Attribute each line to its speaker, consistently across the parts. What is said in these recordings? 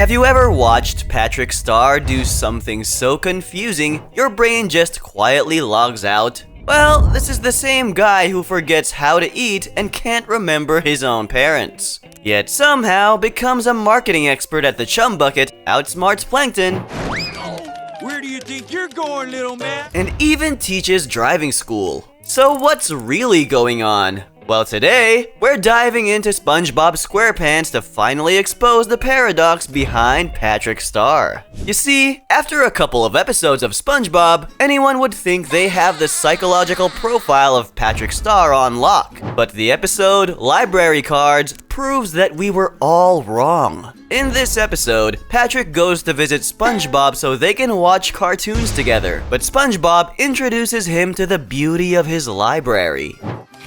Speaker 1: Have you ever watched Patrick Star do something so confusing your brain just quietly logs out? Well, this is the same guy who forgets how to eat and can't remember his own parents. Yet somehow becomes a marketing expert at the Chum Bucket, outsmarts Plankton,
Speaker 2: Where do you think you're going, little man?
Speaker 1: and even teaches driving school. So what's really going on? Well, today, we're diving into SpongeBob SquarePants to finally expose the paradox behind Patrick Star. You see, after a couple of episodes of SpongeBob, anyone would think they have the psychological profile of Patrick Star on lock. But the episode, Library Cards, proves that we were all wrong. In this episode, Patrick goes to visit SpongeBob so they can watch cartoons together, but SpongeBob introduces him to the beauty of his library.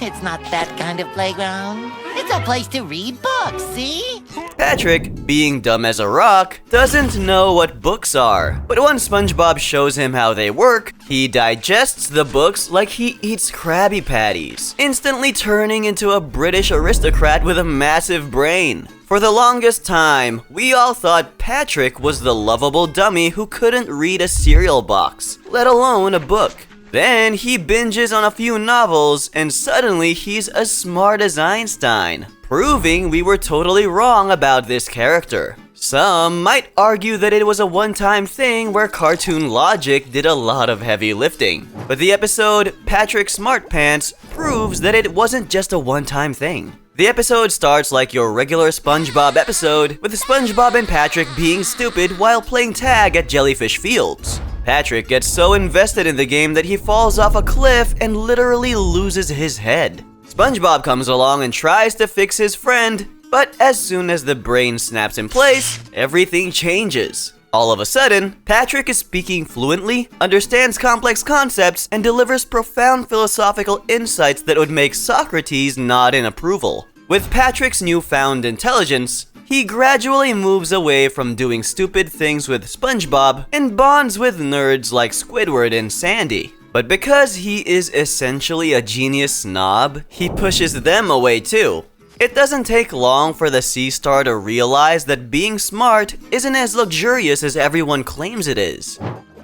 Speaker 3: It's not that kind of playground. It's a place to read books, see?
Speaker 1: Patrick, being dumb as a rock, doesn't know what books are. But when SpongeBob shows him how they work, he digests the books like he eats Krabby Patties, instantly turning into a British aristocrat with a massive brain. For the longest time, we all thought Patrick was the lovable dummy who couldn't read a cereal box, let alone a book. Then he binges on a few novels, and suddenly he's as smart as Einstein, proving we were totally wrong about this character. Some might argue that it was a one-time thing where cartoon logic did a lot of heavy lifting. But the episode Patrick Smart Pants proves that it wasn't just a one-time thing. The episode starts like your regular SpongeBob episode, with SpongeBob and Patrick being stupid while playing tag at Jellyfish Fields. Patrick gets so invested in the game that he falls off a cliff and literally loses his head. SpongeBob comes along and tries to fix his friend, but as soon as the brain snaps in place, everything changes. All of a sudden, Patrick is speaking fluently, understands complex concepts, and delivers profound philosophical insights that would make Socrates nod in approval. With Patrick's newfound intelligence, he gradually moves away from doing stupid things with SpongeBob and bonds with nerds like Squidward and Sandy. But because he is essentially a genius snob, he pushes them away too. It doesn't take long for the Sea Star to realize that being smart isn't as luxurious as everyone claims it is.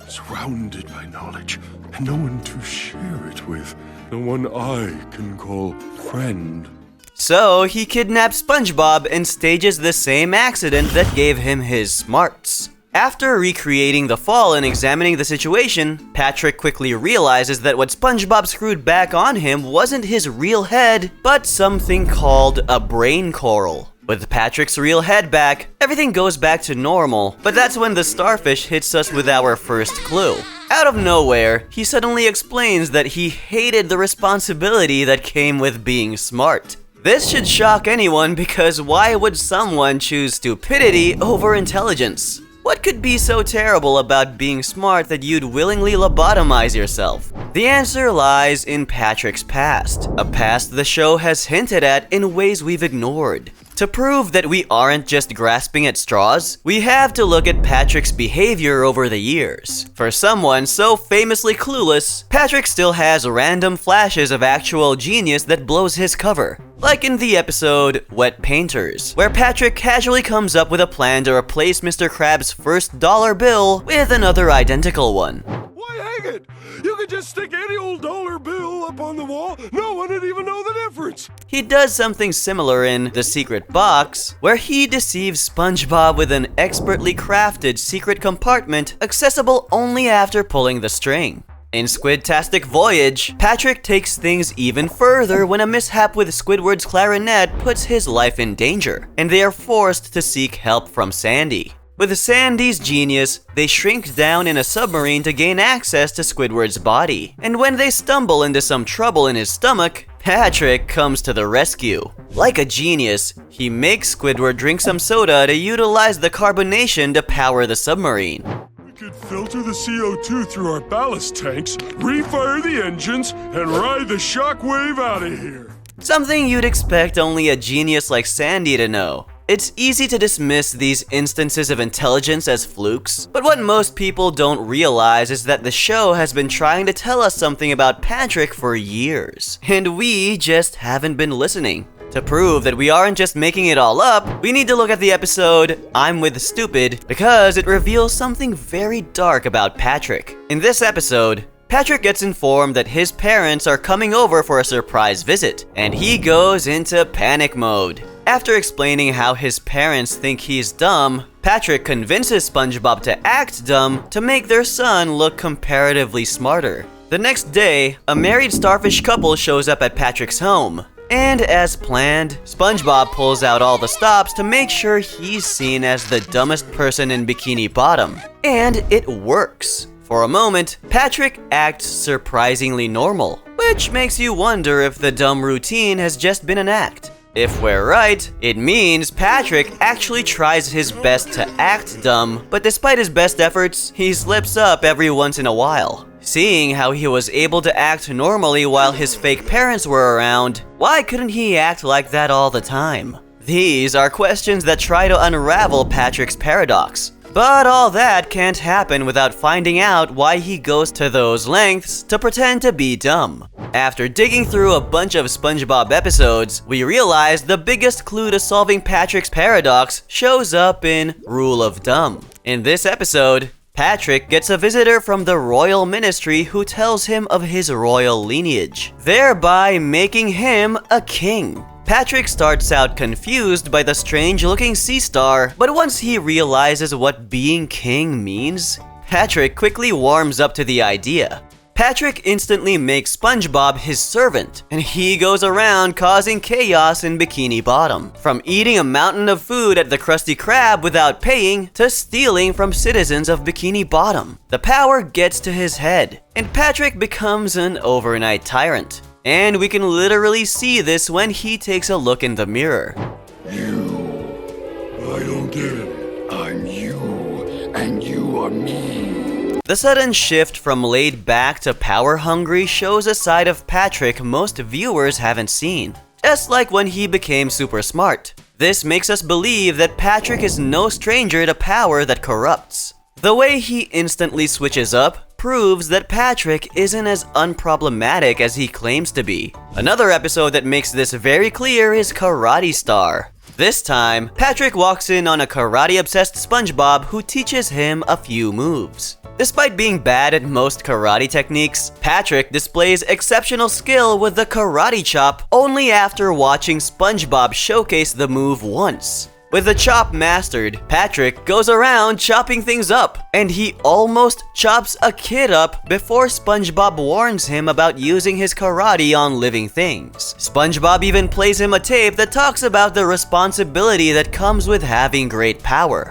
Speaker 4: Surrounded by knowledge, and no one to share it with. No one I can call friend.
Speaker 1: So he kidnaps SpongeBob and stages the same accident that gave him his smarts. After recreating the fall and examining the situation, Patrick quickly realizes that what SpongeBob screwed back on him wasn't his real head, but something called a brain coral. With Patrick's real head back, everything goes back to normal, but that's when the starfish hits us with our first clue. Out of nowhere, he suddenly explains that he hated the responsibility that came with being smart. This should shock anyone because why would someone choose stupidity over intelligence? What could be so terrible about being smart that you'd willingly lobotomize yourself? The answer lies in Patrick's past, a past the show has hinted at in ways we've ignored. To prove that we aren't just grasping at straws, we have to look at Patrick's behavior over the years. For someone so famously clueless, Patrick still has random flashes of actual genius that blows his cover. Like in the episode Wet Painters, where Patrick casually comes up with a plan to replace Mr. Krabs' first dollar bill with another identical one.
Speaker 4: Why hang it? You could just stick any old dollar bill up on the wall. No one would even know the difference.
Speaker 1: He does something similar in The Secret Box, where he deceives SpongeBob with an expertly crafted secret compartment accessible only after pulling the string. In Squidtastic Voyage, Patrick takes things even further when a mishap with Squidward's clarinet puts his life in danger, and they are forced to seek help from Sandy. With Sandy's genius, they shrink down in a submarine to gain access to Squidward's body. And when they stumble into some trouble in his stomach, Patrick comes to the rescue. Like a genius, he makes Squidward drink some soda to utilize the carbonation to power the submarine.
Speaker 4: We could filter the CO2 through our ballast tanks, refire the engines, and ride the shockwave out of here.
Speaker 1: Something you'd expect only a genius like Sandy to know. It's easy to dismiss these instances of intelligence as flukes, but what most people don't realize is that the show has been trying to tell us something about Patrick for years, and we just haven't been listening. To prove that we aren't just making it all up, we need to look at the episode I'm with Stupid because it reveals something very dark about Patrick. In this episode, Patrick gets informed that his parents are coming over for a surprise visit, and he goes into panic mode. After explaining how his parents think he's dumb, Patrick convinces SpongeBob to act dumb to make their son look comparatively smarter. The next day, a married starfish couple shows up at Patrick's home. And as planned, SpongeBob pulls out all the stops to make sure he's seen as the dumbest person in Bikini Bottom. And it works. For a moment, Patrick acts surprisingly normal, which makes you wonder if the dumb routine has just been an act. If we're right, it means Patrick actually tries his best to act dumb, but despite his best efforts, he slips up every once in a while. Seeing how he was able to act normally while his fake parents were around, why couldn't he act like that all the time? These are questions that try to unravel Patrick's paradox. But all that can't happen without finding out why he goes to those lengths to pretend to be dumb. After digging through a bunch of SpongeBob episodes, we realize the biggest clue to solving Patrick's paradox shows up in Rule of Dumb. In this episode, Patrick gets a visitor from the royal ministry who tells him of his royal lineage, thereby making him a king. Patrick starts out confused by the strange-looking sea star, but once he realizes what being king means, Patrick quickly warms up to the idea. Patrick instantly makes SpongeBob his servant, and he goes around causing chaos in Bikini Bottom. From eating a mountain of food at the Krusty Krab without paying, to stealing from citizens of Bikini Bottom. The power gets to his head, and Patrick becomes an overnight tyrant. And we can literally see this when he takes a look in the mirror.
Speaker 4: I don't get it. I'm you, and you are me.
Speaker 1: The sudden shift from laid back to power hungry shows a side of Patrick most viewers haven't seen. Just like when he became super smart. This makes us believe that Patrick is no stranger to power that corrupts. The way he instantly switches up proves that Patrick isn't as unproblematic as he claims to be. Another episode that makes this very clear is Karate Star. This time, Patrick walks in on a karate-obsessed SpongeBob who teaches him a few moves. Despite being bad at most karate techniques, Patrick displays exceptional skill with the karate chop only after watching SpongeBob showcase the move once. With the chop mastered, Patrick goes around chopping things up, and he almost chops a kid up before SpongeBob warns him about using his karate on living things. SpongeBob even plays him a tape that talks about the responsibility that comes with having great power.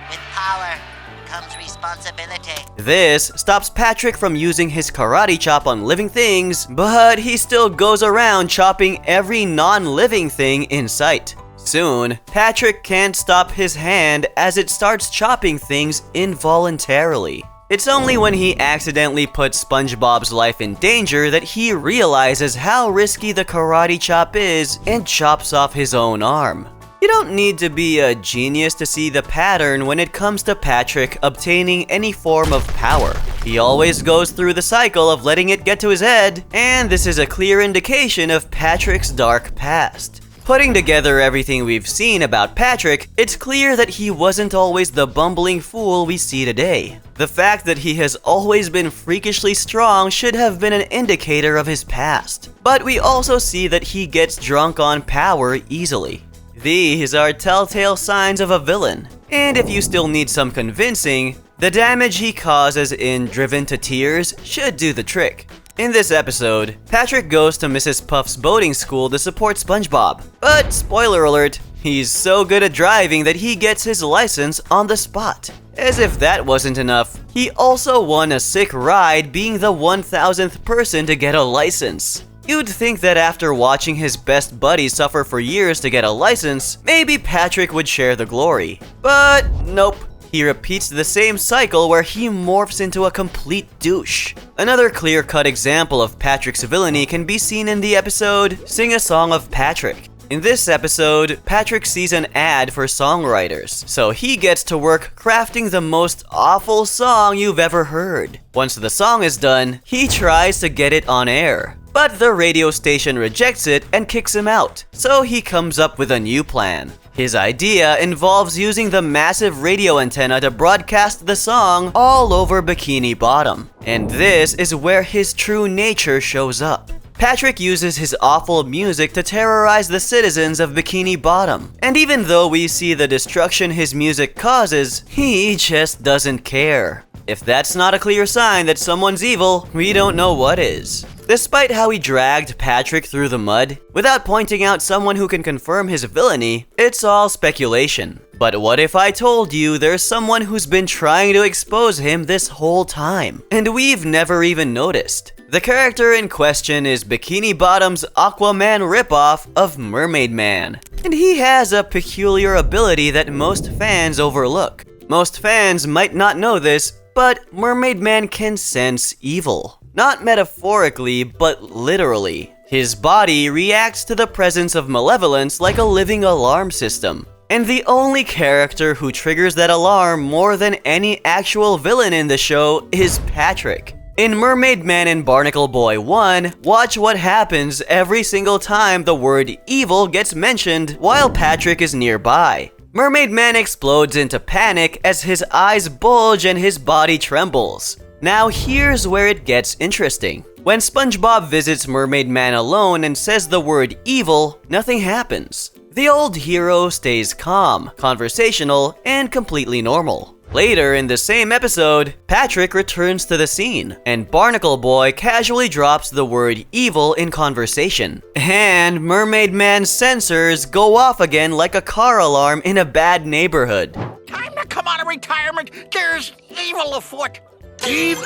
Speaker 3: With power comes responsibility.
Speaker 1: This stops Patrick from using his karate chop on living things, but he still goes around chopping every non-living thing in sight. Soon, Patrick can't stop his hand as it starts chopping things involuntarily. It's only when he accidentally puts SpongeBob's life in danger that he realizes how risky the karate chop is and chops off his own arm. You don't need to be a genius to see the pattern when it comes to Patrick obtaining any form of power. He always goes through the cycle of letting it get to his head, and this is a clear indication of Patrick's dark past. Putting together everything we've seen about Patrick, it's clear that he wasn't always the bumbling fool we see today. The fact that he has always been freakishly strong should have been an indicator of his past. But we also see that he gets drunk on power easily. These are telltale signs of a villain. And if you still need some convincing, the damage he causes in Driven to Tears should do the trick. In this episode, Patrick goes to Mrs. Puff's boating school to support SpongeBob. But spoiler alert, he's so good at driving that he gets his license on the spot. As if that wasn't enough, he also won a sick ride being the 1000th person to get a license. You'd think that after watching his best buddy suffer for years to get a license, maybe Patrick would share the glory. But nope. He repeats the same cycle where he morphs into a complete douche. Another clear-cut example of Patrick's villainy can be seen in the episode Sing a Song of Patrick. In this episode, Patrick sees an ad for songwriters, so he gets to work crafting the most awful song you've ever heard. Once the song is done, he tries to get it on air. But the radio station rejects it and kicks him out, so he comes up with a new plan. His idea involves using the massive radio antenna to broadcast the song all over Bikini Bottom. And this is where his true nature shows up. Patrick uses his awful music to terrorize the citizens of Bikini Bottom. And even though we see the destruction his music causes, he just doesn't care. If that's not a clear sign that someone's evil, we don't know what is. Despite how he dragged Patrick through the mud, without pointing out someone who can confirm his villainy, it's all speculation. But what if I told you there's someone who's been trying to expose him this whole time, and we've never even noticed? The character in question is Bikini Bottom's Aquaman ripoff of Mermaid Man, and he has a peculiar ability that most fans overlook. Most fans might not know this, but Mermaid Man can sense evil. Not metaphorically, but literally. His body reacts to the presence of malevolence like a living alarm system. And the only character who triggers that alarm more than any actual villain in the show is Patrick. In Mermaid Man and Barnacle Boy 1, watch what happens every single time the word evil gets mentioned while Patrick is nearby. Mermaid Man explodes into panic as his eyes bulge and his body trembles. Now here's where it gets interesting. When SpongeBob visits Mermaid Man alone and says the word evil, nothing happens. The old hero stays calm, conversational, and completely normal. Later in the same episode, Patrick returns to the scene, and Barnacle Boy casually drops the word evil in conversation. And Mermaid Man's sensors go off again like a car alarm in a bad neighborhood.
Speaker 5: Time to come out of retirement. There's evil afoot.
Speaker 6: Evil!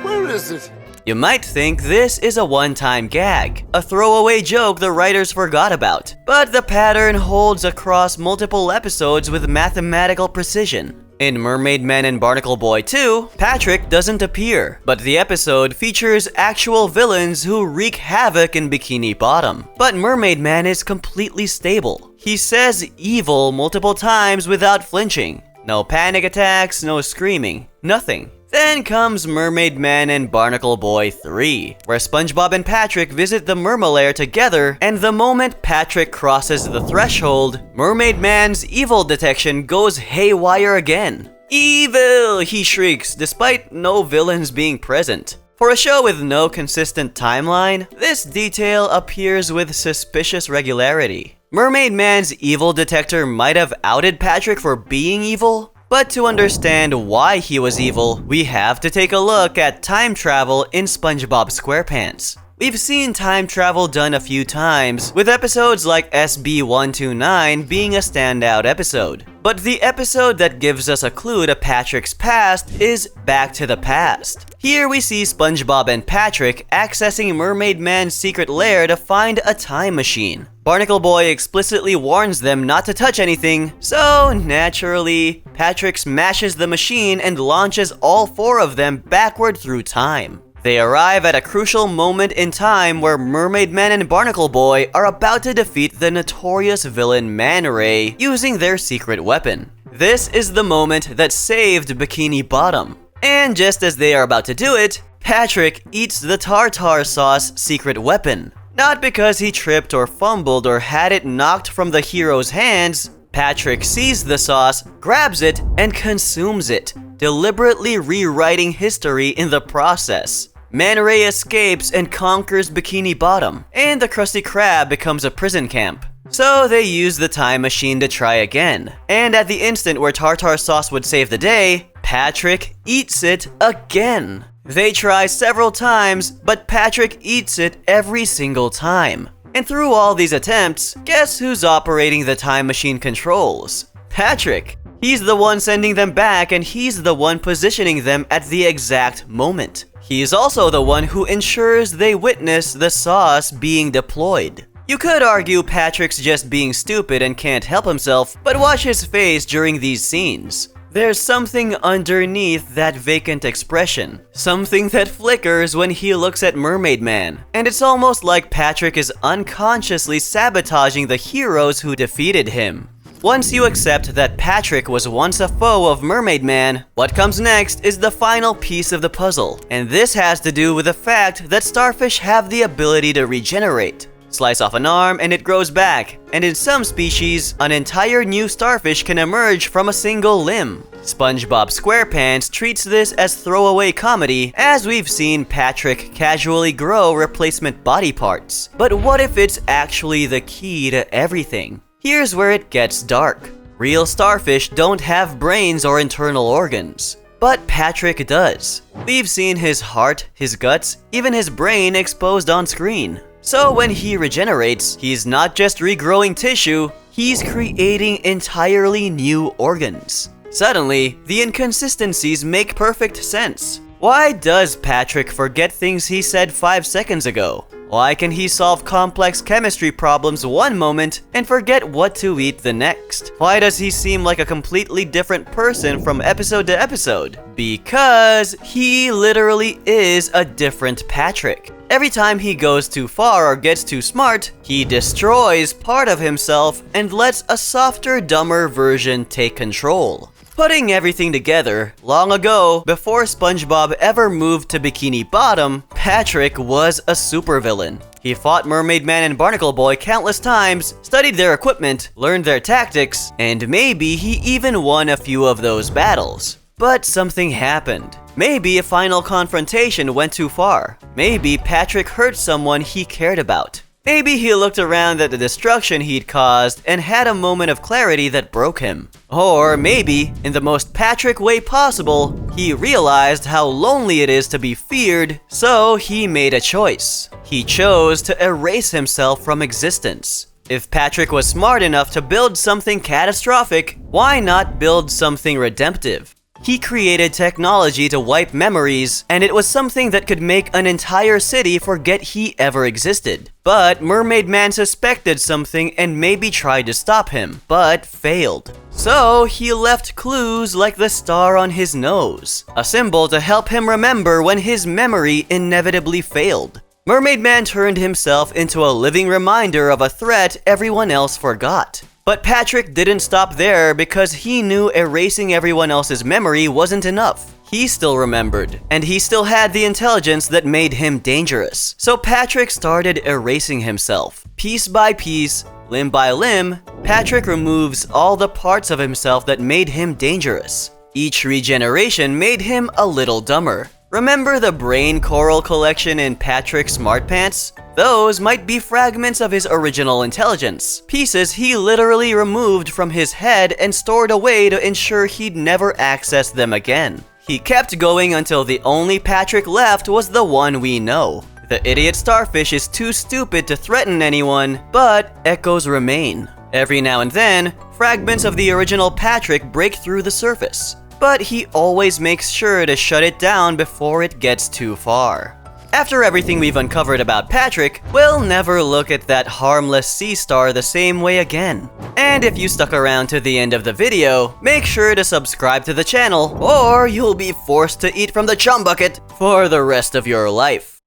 Speaker 6: Where is it?
Speaker 1: You might think this is a one-time gag, a throwaway joke the writers forgot about, but the pattern holds across multiple episodes with mathematical precision. In Mermaid Man and Barnacle Boy 2, Patrick doesn't appear, but the episode features actual villains who wreak havoc in Bikini Bottom. But Mermaid Man is completely stable. He says evil multiple times without flinching. No panic attacks, no screaming, nothing. Then comes Mermaid Man and Barnacle Boy 3, where SpongeBob and Patrick visit the Mermalair together, and the moment Patrick crosses the threshold, Mermaid Man's evil detection goes haywire again. Evil! He shrieks, despite no villains being present. For a show with no consistent timeline, this detail appears with suspicious regularity. Mermaid Man's evil detector might have outed Patrick for being evil, but to understand why he was evil, we have to take a look at time travel in SpongeBob SquarePants. We've seen time travel done a few times, with episodes like SB129 being a standout episode. But the episode that gives us a clue to Patrick's past is Back to the Past. Here we see SpongeBob and Patrick accessing Mermaid Man's secret lair to find a time machine. Barnacle Boy explicitly warns them not to touch anything, so naturally, Patrick smashes the machine and launches all four of them backward through time. They arrive at a crucial moment in time where Mermaid Man and Barnacle Boy are about to defeat the notorious villain Man Ray using their secret weapon. This is the moment that saved Bikini Bottom. And just as they are about to do it, Patrick eats the tartar sauce secret weapon. Not because he tripped or fumbled or had it knocked from the hero's hands, Patrick sees the sauce, grabs it, and consumes it, deliberately rewriting history in the process. Man Ray escapes and conquers Bikini Bottom, and the Krusty Krab becomes a prison camp. So they use the time machine to try again, and at the instant where tartar sauce would save the day, Patrick eats it again. They try several times, but Patrick eats it every single time. And through all these attempts, guess who's operating the time machine controls? Patrick. He's the one sending them back, and he's the one positioning them at the exact moment. He's also the one who ensures they witness the sauce being deployed. You could argue Patrick's just being stupid and can't help himself, but watch his face during these scenes. There's something underneath that vacant expression, something that flickers when he looks at Mermaid Man, and it's almost like Patrick is unconsciously sabotaging the heroes who defeated him. Once you accept that Patrick was once a foe of Mermaid Man, what comes next is the final piece of the puzzle. And this has to do with the fact that starfish have the ability to regenerate. Slice off an arm and it grows back, and in some species, an entire new starfish can emerge from a single limb. SpongeBob SquarePants treats this as throwaway comedy, as we've seen Patrick casually grow replacement body parts. But what if it's actually the key to everything? Here's where it gets dark. Real starfish don't have brains or internal organs. But Patrick does. We've seen his heart, his guts, even his brain exposed on screen. So when he regenerates, he's not just regrowing tissue, he's creating entirely new organs. Suddenly, the inconsistencies make perfect sense. Why does Patrick forget things he said 5 seconds ago? Why can he solve complex chemistry problems one moment and forget what to eat the next? Why does he seem like a completely different person from episode to episode? Because he literally is a different Patrick. Every time he goes too far or gets too smart, he destroys part of himself and lets a softer, dumber version take control. Putting everything together, long ago, before SpongeBob ever moved to Bikini Bottom, Patrick was a supervillain. He fought Mermaid Man and Barnacle Boy countless times, studied their equipment, learned their tactics, and maybe he even won a few of those battles. But something happened. Maybe a final confrontation went too far. Maybe Patrick hurt someone he cared about. Maybe he looked around at the destruction he'd caused and had a moment of clarity that broke him. Or maybe, in the most Patrick way possible, he realized how lonely it is to be feared, so he made a choice. He chose to erase himself from existence. If Patrick was smart enough to build something catastrophic, why not build something redemptive? He created technology to wipe memories, and it was something that could make an entire city forget he ever existed. But Mermaid Man suspected something and maybe tried to stop him, but failed. So he left clues like the star on his nose, a symbol to help him remember when his memory inevitably failed. Mermaid Man turned himself into a living reminder of a threat everyone else forgot. But Patrick didn't stop there because he knew erasing everyone else's memory wasn't enough. He still remembered, and he still had the intelligence that made him dangerous. So Patrick started erasing himself. Piece by piece, limb by limb, Patrick removes all the parts of himself that made him dangerous. Each regeneration made him a little dumber. Remember the brain coral collection in Patrick's Smart Pants? Those might be fragments of his original intelligence, pieces he literally removed from his head and stored away to ensure he'd never access them again. He kept going until the only Patrick left was the one we know. The idiot starfish is too stupid to threaten anyone, but echoes remain. Every now and then, fragments of the original Patrick break through the surface, but he always makes sure to shut it down before it gets too far. After everything we've uncovered about Patrick, we'll never look at that harmless sea star the same way again. And if you stuck around to the end of the video, make sure to subscribe to the channel, or you'll be forced to eat from the chum bucket for the rest of your life.